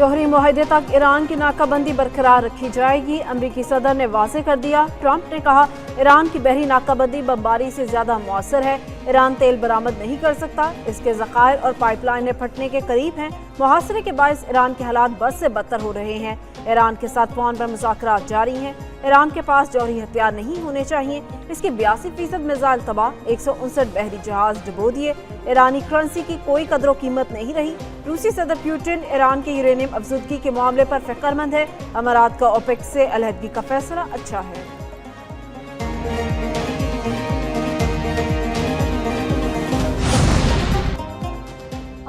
जौहरी मुआहदे तक ईरान की नाकाबंदी बरकरार रखी जाएगी। अमरीकी सदर ने वाज़ेह कर दिया। ट्रंप ने कहा, ईरान की बहरी नाकाबंदी बमबारी से ज्यादा मौसर है। ईरान तेल बरामद नहीं कर सकता, इसके ज़खायर और पाइपलाइनें फटने के करीब हैं। मुहासरे के बायस ईरान के हालात बद से बदतर हो रहे हैं। ईरान के साथ फोन पर मुज़ाकरात जारी हैं। ईरान के पास जौहरी हथियार नहीं होने चाहिए। इसके 82% मिसाइल तबाह, 159 बहरी जहाज डुबो दिए। ईरानी करेंसी की कोई कदर कीमत नहीं रही। रूसी सदर पुतिन ईरान के यूरेनियम अफजुदगी के मामले पर फिक्रमंद है। अमारात का ओपेक से अलहदगी का फैसला अच्छा है।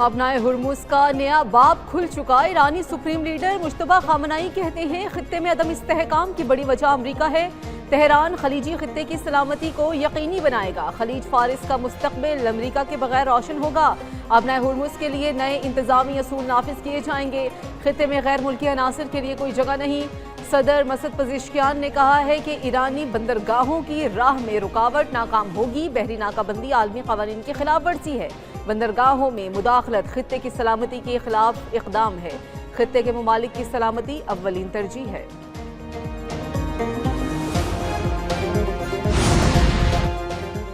अपनाए हुर्मुज का नया बाब खुल चुका। ईरानी सुप्रीम लीडर मुश्तबा खामनाई कहते हैं, खित्ते में अदम इस्तेहकाम की बड़ी वजह अमरीका है। तेहरान खलीजी खित्ते की सलामती को यकीनी बनाएगा। खलीज फारिस का मुस्तकबिल अमरीका के बगैर रोशन होगा। अपनाए हुर्मुज के लिए नए इंतजामी असूल नाफिज किए जाएंगे। खित्ते में गैर मुल्की अनासर के लिए कोई जगह नहीं। सदर मसद पज़ेश्कियान ने कहा है कि ईरानी बंदरगाहों की राह में रुकावट नाकाम होगी। बहरी नाकाबंदी आलमी कवानीन की खिलाफ वर्जी है। बंदरगाहों में मुदाखलत खित्ते की सलामती के खिलाफ इकदाम है। खित्ते के ममालिक की सलामती अव्वलीन तरजीह है।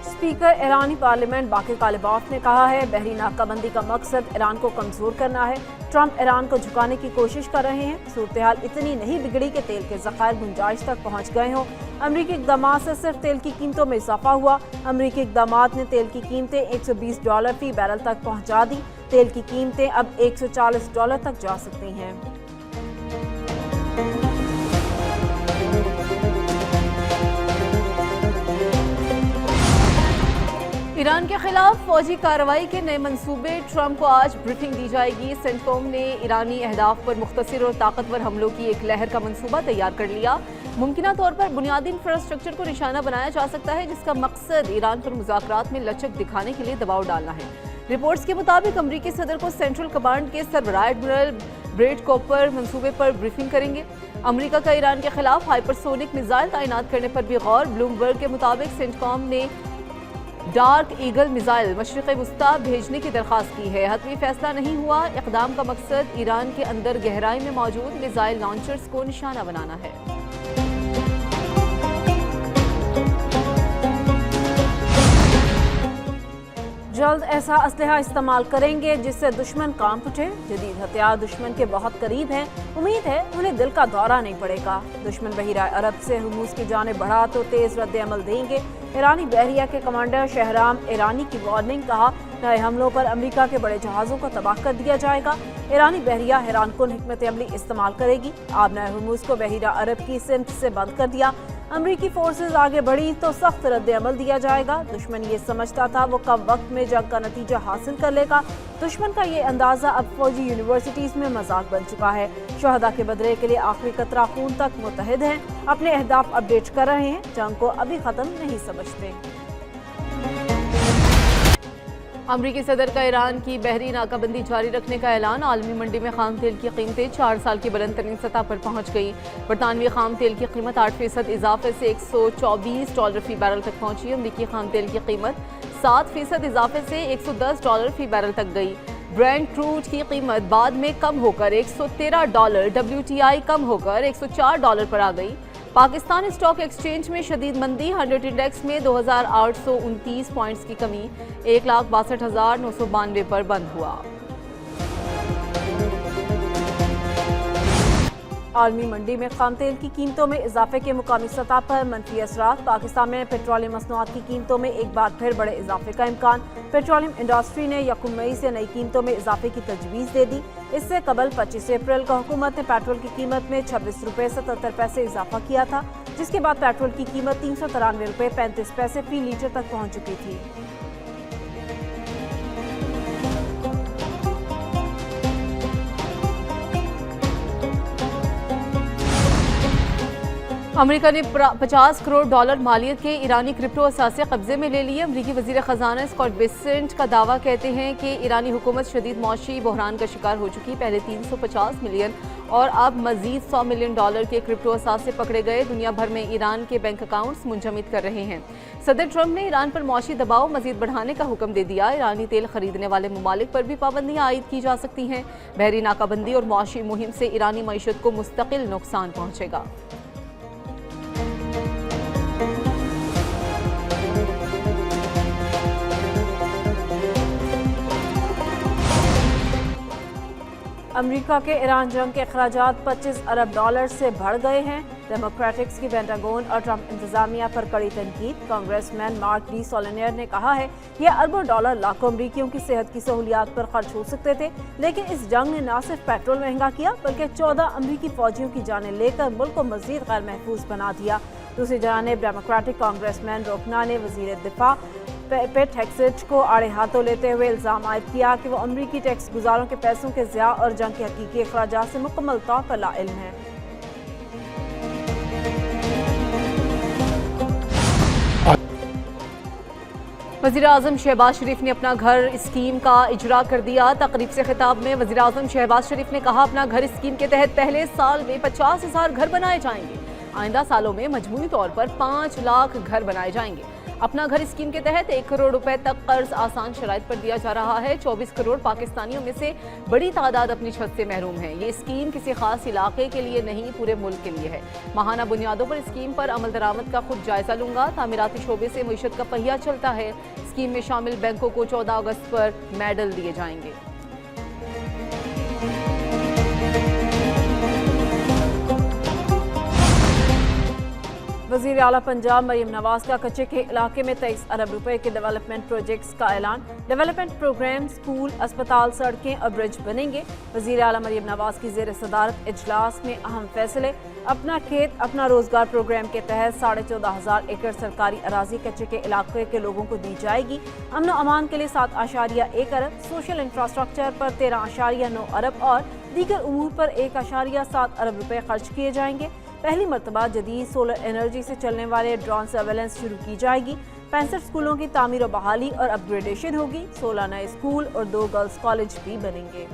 स्पीकर ईरानी पार्लियामेंट बाकिर कालिबाफ ने कहा है, बहरी नाकाबंदी का मकसद ईरान को कमजोर करना है। ट्रंप ईरान को झुकाने की कोशिश कर रहे हैं। सूरत हाल इतनी नहीं बिगड़ी कि तेल के ज़खायर गुंजाइश तक पहुंच गए हों। अमरीकी इक़दामात से सिर्फ तेल की कीमतों में इजाफा हुआ। अमरीकी इक़दामात ने तेल की कीमतें $120 फी बैरल तक पहुंचा दी। तेल की कीमतें अब $140 तक जा सकती हैं। ईरान के खिलाफ फौजी कार्रवाई के नए मंसूबे। ट्रंप को आज ब्रीफिंग दी जाएगी। सेंटकॉम ने ईरानी अहदाफ पर मुख्तसर और ताकतवर हमलों की एक लहर का मंसूबा तैयार कर लिया। मुमकिना तौर पर बुनियादी इंफ्रास्ट्रक्चर को निशाना बनाया जा सकता है, जिसका मकसद ईरान पर मुज़ाकरात में लचक दिखाने के लिए दबाव डालना है। रिपोर्ट्स के मुताबिक अमरीकी सदर को सेंट्रल कमांड के सरबराह एडमिरल ब्रेट कॉपर मंसूबे पर ब्रीफिंग करेंगे। अमरीका का ईरान के खिलाफ हाइपरसोनिक मिसाइल तैनात करने पर भी गौर। ब्लूमबर्ग के मुताबिक सेंटकॉम ने डार्क ईगल मिसाइल मशरिक़ वुस्ता भेजने की दरख्वास्त की है। हतमी फैसला नहीं हुआ। इक़दाम का मकसद ईरान के अंदर गहराई में मौजूद मिसाइल लॉन्चर्स को निशाना बनाना है। जल्द ऐसा असलहा इस्तेमाल करेंगे जिससे दुश्मन कांप उठे। जदीद हथियार दुश्मन के बहुत करीब हैं। उम्मीद है उन्हें दिल का दौरा नहीं पड़ेगा। दुश्मन बहिरा अरब से हुर्मुज की जानिब बढ़ा तो तेज रद्द अमल देंगे। ईरानी बहरिया के कमांडर शहराम ईरानी की वार्निंग। कहा, नए हमलों पर अमरीका के बड़े जहाज़ों को तबाह कर दिया जाएगा। ईरानी बहरिया हैरानकुन हिकमत अमली इस्तेमाल करेगी। आबना हुर्मुज को बहिरा अरब की सिमत से बंद कर दिया। अमरीकी फोर्सेज आगे बढ़ी तो सख्त रद्द अमल दिया जाएगा। दुश्मन ये समझता था वो कम वक्त में जंग का नतीजा हासिल कर लेगा। दुश्मन का ये अंदाजा अब फौजी यूनिवर्सिटीज में मजाक बन चुका है। शहदा के बदले के लिए आखिरी कतरा खून तक मुतहद हैं। अपने अहदाफ अपडेट कर रहे हैं। जंग को अभी खत्म नहीं समझते। अमरीकी सदर का ईरान की बहरी नाकाबंदी जारी रखने का ऐलान। आलमी मंडी में खाम तेल की कीमतें 4 साल की बुलंद तरीन सतह पर पहुंच गई। बरतानवी खाम तेल की कीमत 8% इजाफे से $124 फी बैरल तक पहुंची। अमरीकी खाम तेल की कीमत 7% इजाफे से $110 फी बैरल तक गई। ब्रेंट क्रूड की कीमत बाद में कम होकर $113, WTI कम होकर $104 पर आ गई। पाकिस्तान स्टॉक एक्सचेंज में शदीद मंदी। 100 इंडेक्स में 2829 पॉइंट्स की कमी 1,62,992 पर बंद हुआ। आलमी मंडी में खाम तेल की कीमतों में इजाफे के मुकामी सतह पर मनफी असरात। पाकिस्तान में पेट्रोलियम मसनूआत की कीमतों में एक बार फिर बड़े इजाफे का इम्कान। पेट्रोलियम इंडस्ट्री ने 1 मई से नई कीमतों में इजाफे की तजवीज़ दे दी। इससे कबल 25 अप्रैल को हुकूमत ने पेट्रोल की कीमत में ₹26.77 इजाफा किया था, जिसके बाद पेट्रोल की कीमत ₹393.35 फी लीटर तक पहुँच चुकी थी। अमेरिका ने 50 करोड़ डॉलर मालियत के ईरानी क्रिप्टो असासे कब्जे में ले लिए। अमेरिकी वजीर खजाना स्कॉट बेसेंट का दावा कहते हैं कि ईरानी हुकूमत शदीद मौशी बहरान का शिकार हो चुकी। पहले 350 मिलियन और अब मजीद 100 मिलियन डॉलर के क्रिप्टो असासे पकड़े गए। दुनिया भर में ईरान के बैंक अकाउंट्स मुंजमद कर रहे हैं। सदर ट्रंप ने ईरान पर मौशी दबाव मजीद बढ़ाने का हुक्म दे दिया। ईरानी तेल खरीदने वाले ममालिक पर भी पाबंदियां आयद की जा सकती हैं। बहरी नाकाबंदी और मौशी मुहिम से ईरानी मईशत को मुस्तकिल नुकसान पहुंचेगा। अमेरिका के ईरान जंग के अखराजात 25 अरब डॉलर से बढ़ गए हैं। डेमोक्रेटिक्स की पेंटागन और ट्रंप इंतजामिया पर कड़ी तनकीद। कांग्रेसमैन मार्क डी सोलेनियर ने कहा है यह अरबों डॉलर लाखों अमरीकियों की सेहत की सहूलियात पर खर्च हो सकते थे, लेकिन इस जंग ने न सिर्फ पेट्रोल महंगा किया बल्कि 14 अमरीकी फौजियों की जानें लेकर मुल्क को मजीद गैर महफूज बना दिया। दूसरी जानिब डेमोक्रेटिक कांग्रेसमैन रोकना ने वजीर दिफा पेट हेक्सेट को आड़े हाथों लेते हुए इल्ज़ाम आयद किया कि वो अमरीकी टैक्स गुजारों के पैसों के ज़िया और जंग के हकीकी अखराजात से मुकम्मल तौर पर लाइल्म है। वज़ीर आज़म शहबाज शरीफ ने अपना घर स्कीम का इजरा कर दिया। तकरीब से खिताब में वज़ीर आज़म शहबाज शरीफ ने कहा अपना घर स्कीम के तहत पहले साल में 50,000 घर बनाए जाएंगे। आइंदा सालों में मजमूई तौर पर 5 लाख घर बनाए जाएंगे। अपना घर स्कीम के तहत 1 करोड़ रुपए तक कर्ज आसान शराइत पर दिया जा रहा है। 24 करोड़ पाकिस्तानियों में से बड़ी तादाद अपनी छत से महरूम है। ये स्कीम किसी खास इलाके के लिए नहीं, पूरे मुल्क के लिए है। माहाना बुनियादों पर स्कीम पर अमल दरामद का खुद जायजा लूंगा। तामीराती शोबे से मईशत का पहिया चलता है। स्कीम में शामिल बैंकों को 14 अगस्त पर मेडल दिए जाएंगे। वज़ीर आला पंजाब मरीम नवाज का कच्चे के इलाके में 23 अरब रुपए के डेवलपमेंट प्रोजेक्ट्स का ऐलान। डेवलपमेंट प्रोग्राम स्कूल, अस्पताल, सड़कें और ब्रिज बनेंगे। वज़ीर आला मरीम नवाज की ज़ेर सदारत इजलास में अहम फैसले। अपना खेत अपना रोजगार प्रोग्राम के तहत 14,500 एकड़ सरकारी अराजी कच्चे के इलाके के लोगों को दी जाएगी। अमन अमान के लिए 7.1 अरब, सोशल इंफ्रास्ट्रक्चर पर 13.9 अरब और दीगर उमूर पर 1.7 अरब रुपए खर्च किए जाएंगे। पहली मरतबा जदीद सोलर एनर्जी से चलने वाले ड्रोन सर्वेलेंस शुरू की जाएगी। 65 स्कूलों की तामीर और बहाली और अपग्रेडेशन होगी। 16 नए स्कूल और 2 गर्ल्स कॉलेज भी बनेंगे।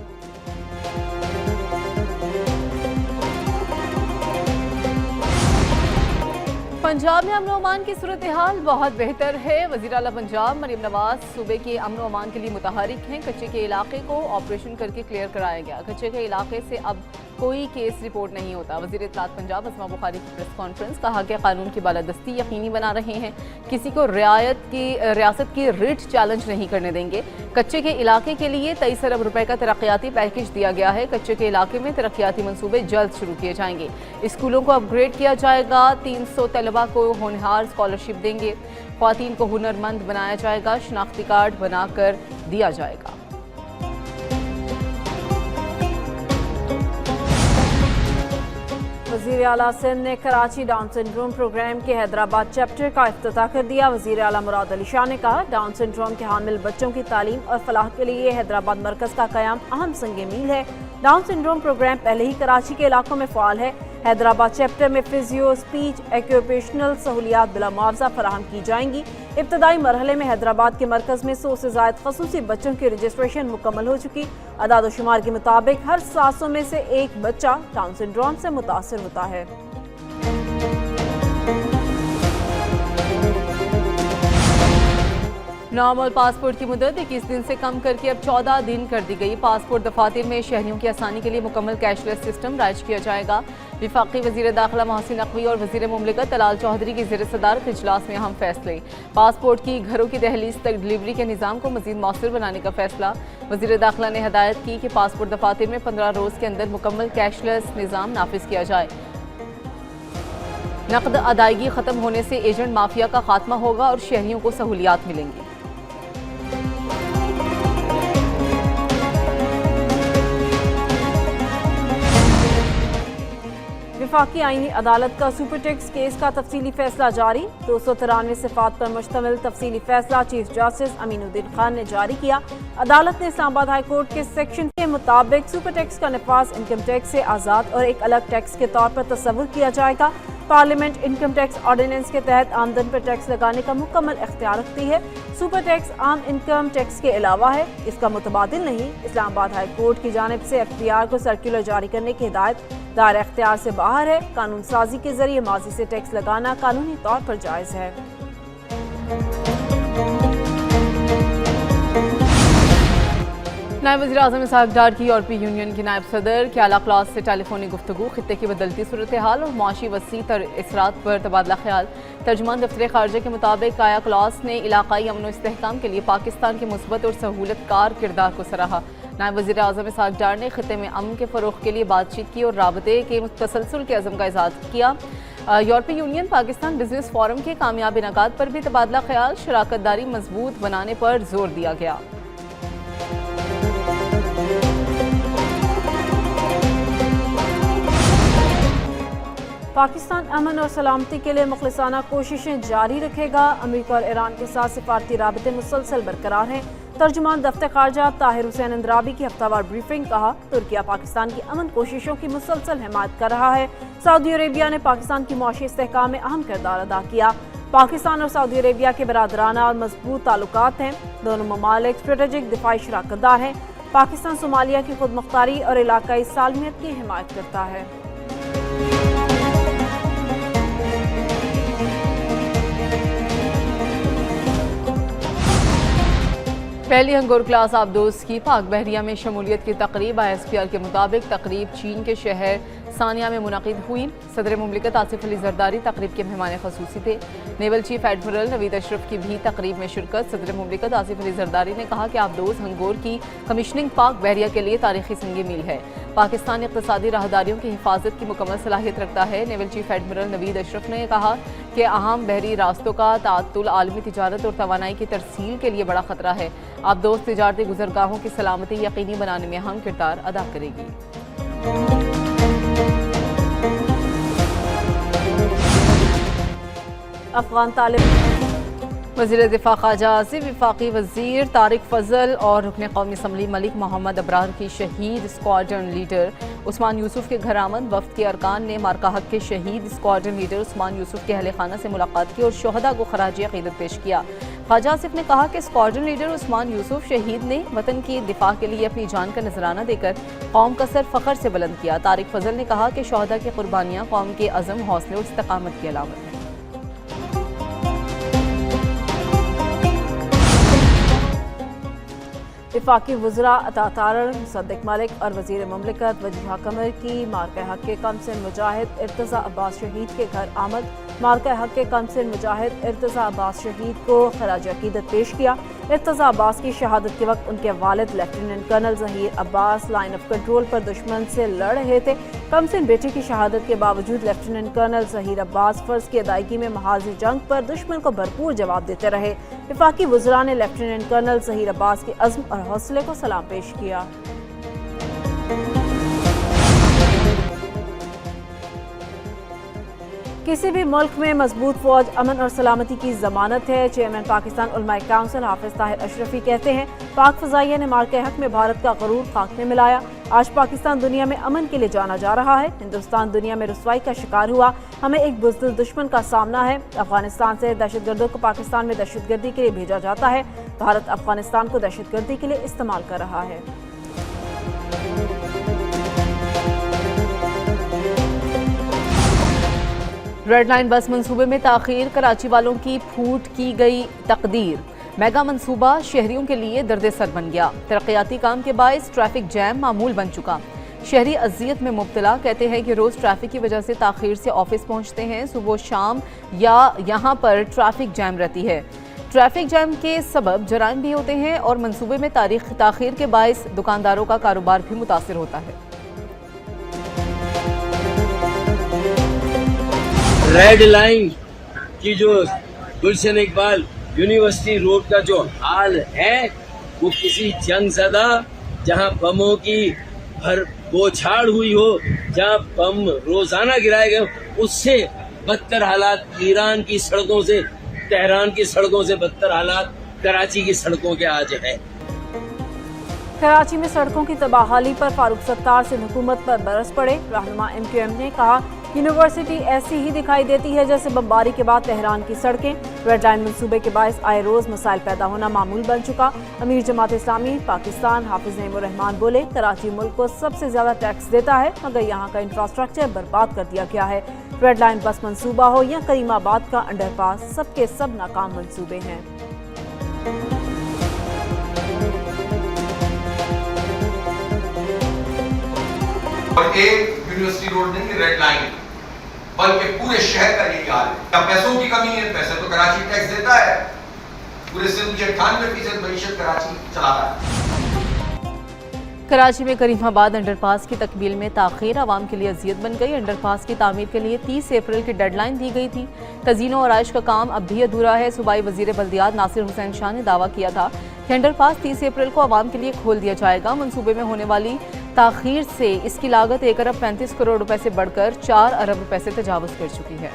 पंजाब में अमन अमान की सूरत हाल बहुत बेहतर है। वज़ीर आला पंजाब मरीम नवाज सूबे के अमन अमान के लिए मुतहरिक हैं। कच्चे के इलाके को ऑपरेशन करके क्लियर कराया गया। कच्चे के इलाके से अब कोई केस रिपोर्ट नहीं होता। वज़ीर इत्तलात पंजाब अस्मा बुखारी की प्रेस कॉन्फ्रेंस, कहा कि कानून की बालादस्ती यकीनी बना रहे हैं। किसी को रियासत की रिट चैलेंज नहीं करने देंगे। कच्चे के इलाके के लिए 23 अरब रुपए का तरक्याती पैकेज दिया गया है। कच्चे के इलाके में तरक्याती मंसूबे जल्द शुरू किए जाएंगे। स्कूलों को अपग्रेड किया जाएगा। 300 तलबा को होनहार स्कॉलरशिप देंगे। ख्वातीन को हुनरमंद बनाया जाएगा। शनाख्ती कार्ड बनाकर दिया जाएगा। वज़ीर आला सिंध ने कराची डाउन सिंड्रोम प्रोग्राम के हैदराबाद चैप्टर का इफ्तिताह कर दिया। वज़ीर आला मुराद अली शाह ने कहा डाउन सिंड्रोम के हामिल बच्चों की तालीम और फलाह के लिए हैदराबाद मरकज़ का क़याम अहम संग मील है। डाउन सिंड्रोम प्रोग्राम पहले ही कराची के इलाकों में फ़ाल है। हैदराबाद चैप्टर में फिजियो, स्पीच, एक्यूपेशनल सहूलियात बिला मुआवजा फराहम की जाएंगी। इब्तदाई मरहले में हैदराबाद के मरकज़ में 100 से ज़ायद खसूसी बच्चों की रजिस्ट्रेशन मुकम्मल हो चुकी। अदाद शुमार के मुताबिक हर 700 में से एक बच्चा डाउन सिंड्रोम से मुतासर होता है। नॉर्मल पासपोर्ट की मुद्दत 21 दिन से कम करके अब 14 दिन कर दी गई। पासपोर्ट दफातर में शहरियों की आसानी के लिए मुकम्मल कैशलेस सिस्टम राइज किया जाएगा। वफाकी वज़ीर दाखिला मोहसिन नकवी और वज़ीर मुमलिकत तलाल चौधरी की ज़ेर सदारत इजलास में अहम फैसले। पासपोर्ट की घरों की दहलीज तक डिलीवरी के निज़ाम को मज़ीद मौसर बनाने का फैसला। वज़ीर दाखिला ने हदायत की कि पासपोर्ट दफातर में 15 रोज़ के अंदर मुकम्मल कैशलेस निज़ाम नाफिज किया जाए। नकद अदायगी ख़त्म होने से एजेंट माफिया का खात्मा होगा और शहरियों को सहूलियात मिलेंगी। वफाकी आईनी अदालत का सुपर टैक्स केस का तफसीली फैसला जारी। 293 सिफात पर मुश्तमिल तफसीली फैसला चीफ जस्टिस अमीनुद्दीन खान ने जारी किया। अदालत ने इस्लामाबाद हाई कोर्ट के सेक्शन के मुताबिक सुपर टैक्स का नफाज इनकम टैक्स से आज़ाद और एक अलग टैक्स के तौर पर तस्वुर किया जाएगा। पार्लियामेंट इनकम टैक्स ऑर्डिनेंस के तहत आमदन पर टैक्स लगाने का मुकम्मल इख्तियार रखती है। सुपर टैक्स आम इनकम टैक्स के अलावा है, इसका मुतबादिल नहीं। इस्लामाबाद हाई कोर्ट की जानिब से FTR को सर्कुलर जारी करने की हिदायत दायरा इख्तियार से बाहर है। कानून साजी के जरिए माजी से टैक्स लगाना कानूनी तौर पर जायज़ है। नायब वज़ीर-ए-आज़म इसहाक डार की यूरोपीय यूनियन के नायब सदर के आला क्लास से टेलीफोनिक गुफ्तगू, खित्ते की बदलती सूरत हाल और मुआशी वसी तर इसरात पर तबादला ख्याल। तर्जुमान दफ्तर खारजा के मुताबिक आया क्लास ने इलाकाई अमन व इस्तेहकाम के लिए पाकिस्तान के मुस्बत और सहूलतकार किरदार को सराहा। नायब वज़ीर-ए-आज़म इसहाक डार ने खित्ते में अमन के फ़रोग़ के लिए बातचीत की और राबते के तसलसल के अज़म का इज़हार किया। यूरोपीय यूनियन पाकिस्तान बिजनेस फोरम के कामयाब इनेकाद पर भी तबादला ख्याल, शराकतदारी मजबूत बनाने पर जोर दिया गया। पाकिस्तान अमन और सलामती के लिए मुखलिसाना कोशिशें जारी रखेगा। अमेरिका और ईरान के साथ सिफारती राबते मुसलसल बरकरार हैं। तर्जुमान दफ्तर खारजा ताहिर हुसैन अंद्राबी की हफ्तावार ब्रीफिंग, कहा तुर्किया पाकिस्तान की अमन कोशिशों की मुसलसल हिमायत कर रहा है। सऊदी अरेबिया ने पाकिस्तान की मुआशी इस्तेहकाम में अहम किरदार अदा किया। पाकिस्तान और सऊदी अरेबिया के बरादराना और मजबूत ताल्लुकात हैं। दोनों ममालिक स्ट्रेटेजिक दिफाई शराकतदार हैं। पाकिस्तान सोमालिया की खुद मुख्तारी और इलाकाई सालमियत की हिमायत करता है। पहली हंगोर क्लास आबदोज की पाक बहरिया में शमूलियत की तकरीब। ISPR के मुताबिक तकरीब चीन के शहर सानिया में मुनक़िद हुई। सदर मुमलिकत आसिफ अली जरदारी तकरीब के मेहमान खसूसी थे। Naval chief admiral Naveed Ashraf की भी तकरीब में शिरकत। सदर मुमलिकत आसिफ अली जरदारी ने कहा कि आबदोज हंगोर की कमिशनिंग पाक बहरिया के लिए तारीखी संग मील है। पाकिस्तान इक़्तिसादी राहदारियों की हिफाजत की मुकम्मल सलाहियत रखता है। Naval chief admiral Naveed Ashraf ने कहा कि अहम बहरी रास्तों का ताअत्तुल आलमी तिजारत और तवानाई की तरसील के लिए बड़ा खतरा है। आबदोज तिजारती गुजरगाहों की सलामती यकीनी बनाने में अहम किरदार अदा करेगी। अफगान तालिबान वज़ीर दिफा ख़ाजा आसिफ, वफ़ाक़ी वज़ीर तारिक फ़ज़ल और रुकन कौमी असम्बली मलिक मोहम्मद अबरार की शहीद स्क्वाड्रन लीडर उस्मान यूसुफ के घर आमद। वफ़द के अरकान ने मार्का हक के शहीद स्क्वाड्रन लीडर उस्मान यूसुफ के अहले खाना से मुलाकात की और शोहदा को खराज अक़ीदत पेश किया। ख़ाजा आसिफ ने कहा कि स्क्वाड्रन लीडर उस्मान यूसुफ शहीद ने वतन की दिफा के लिए अपनी जान का नजराना देकर कौम का सर फ़ख्र से बुलंद किया। तारिक फ़ज़ल ने कहा कि शोहदा की कुर्बानियाँ कौम के अज़म, हौसले और इस्तक़ामत की अलामत है। वफाकी वज़रा अता तारड़, मुसद्दिक मलिक और वज़ीर मुमलिकत वजीहा कमर की मार्का हक के कमसिन मुजाहिद इर्तज़ा अब्बास शहीद के घर आमद। मार्का हक के कमसिन मुजाहिद इर्तज़ा अब्बास शहीद को खराज अक़ीदत पेश किया। इर्तज़ा अब्बास की शहादत के वक्त उनके वालिद lieutenant colonel Zaheer Abbas line of control पर दुश्मन से लड़ रहे थे। कमसिन बेटे की शहादत के बावजूद लेफ्टिनेंट कर्नल ज़हीर अब्बास फ़र्ज की अदायगी में महाज़ जंग पर दुश्मन को भरपूर जवाब देते रहे। वफाकी वज़रा ने लेफ्टिनेंट कर्नल ज़हीर अब्बास के अज़्म और हौसले को सलाम पेश किया। किसी भी मुल्क में मजबूत फौज अमन और सलामती की जमानत है। चेयरमैन पाकिस्तान उलमाए काउंसिल हाफिज ताहिर अशरफी कहते हैं, पाक फ़ज़ाइया ने मार्के हक में भारत का गरूर खाक में मिलाया। आज पाकिस्तान दुनिया में अमन के लिए जाना जा रहा है। हिंदुस्तान दुनिया में रुसवाई का शिकार हुआ। हमें एक बुज़दिल दुश्मन का सामना है। अफगानिस्तान से दहशतगर्दों को पाकिस्तान में दहशतगर्दी के लिए भेजा जाता है। भारत अफगानिस्तान को दहशतगर्दी के लिए इस्तेमाल कर रहा है। रेड लाइन बस मंसूबे में ताख़ीर, कराची वालों की फूट की गई तकदीर। मेगा मंसूबा शहरियों के लिए दर्द सर बन गया। तरक्याती काम के बायस ट्रैफिक जैम मामूल बन चुका। शहरी अजियत में मुब्तला, कहते हैं कि रोज़ ट्रैफिक की वजह से ताख़ीर से ऑफिस पहुंचते हैं। सुबह शाम या यहाँ पर ट्रैफिक जैम रहती है। ट्रैफिक जैम के सबब जराइम भी होते हैं और मंसूबे में ताख़ीर के बायस दुकानदारों का कारोबार भी मुतासिर होता है। रेड लाइन की जो गुलशन इकबाल यूनिवर्सिटी रोड का जो हाल है वो किसी जंग ज़दा, जहां बमों की भर बौछार हुई हो, जहां बम रोजाना गिराए गए, उससे बदतर हालात ईरान की सड़कों से, तेहरान की सड़कों से बदतर हालात कराची की सड़कों के आज है। कराची में सड़कों की तबाहाली पर फारूक सत्तार सिंध हुकूमत पर बरस पड़े। रहनुमा MQM ने कहा, यूनिवर्सिटी ऐसी ही दिखाई देती है जैसे बमबारी के बाद तेहरान की सड़कें। रेड लाइन मंसूबे के बायस आए रोज मसाइल पैदा होना मामूल बन चुका। अमीर जमात इस्लामी पाकिस्तान हाफिज नईमुर रहमान बोले, कराची मुल्क को सबसे ज्यादा टैक्स देता है मगर यहाँ का इंफ्रास्ट्रक्चर बर्बाद कर दिया गया है। रेड लाइन बस मंसूबा हो या करीमाबाद का अंडरपास, सबके सब नाकाम मंसूबे हैं। और एक यूनिवर्सिटी रोड नहीं, रेड लाइन, बल्कि पूरे शहर का यही हाल है। क्या पैसों की कमी है? पैसे तो कराची टैक्स देता है। पूरे सिंध की 98% मईशत कराची चला रहा है। कराची में करीमाबाद अंडरपास की तकमील में ताख़ीर आवाम के लिए अजियत बन गई। अंडरपास की तामीर के लिए 30 अप्रैल की डेडलाइन दी गई थी। तज़ीनो और आइश का काम अब भी अधूरा है। सूबाई वज़ीर बल्दियात नासिर हुसैन शाह ने दावा किया था कि अंडरपास 30 अप्रैल को आवाम के लिए खोल दिया जाएगा। मनसूबे में होने वाली ताख़ीर से इसकी लागत 1 अरब 35 करोड़ रुपए से बढ़कर 4 अरब रुपए से तजावुज़ कर चुकी है।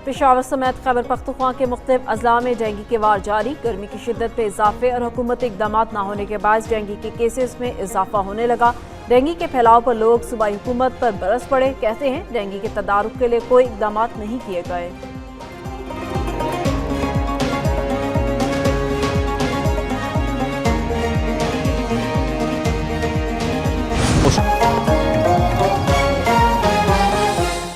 पेशावर समेत खैबर पख्तूनख्वा के मुख्तलिफ अजला में डेंगू के वार जारी। गर्मी की शिद्दत में इजाफे और हुकूमती इक़दाम न होने के बाद डेंगू के केसेस में इजाफा होने लगा। डेंगू के फैलाव पर लोग सूबाई हुकूमत पर बरस पड़े। कहते हैं डेंगू के तदारुक के लिए कोई इक़दाम नहीं किए गए।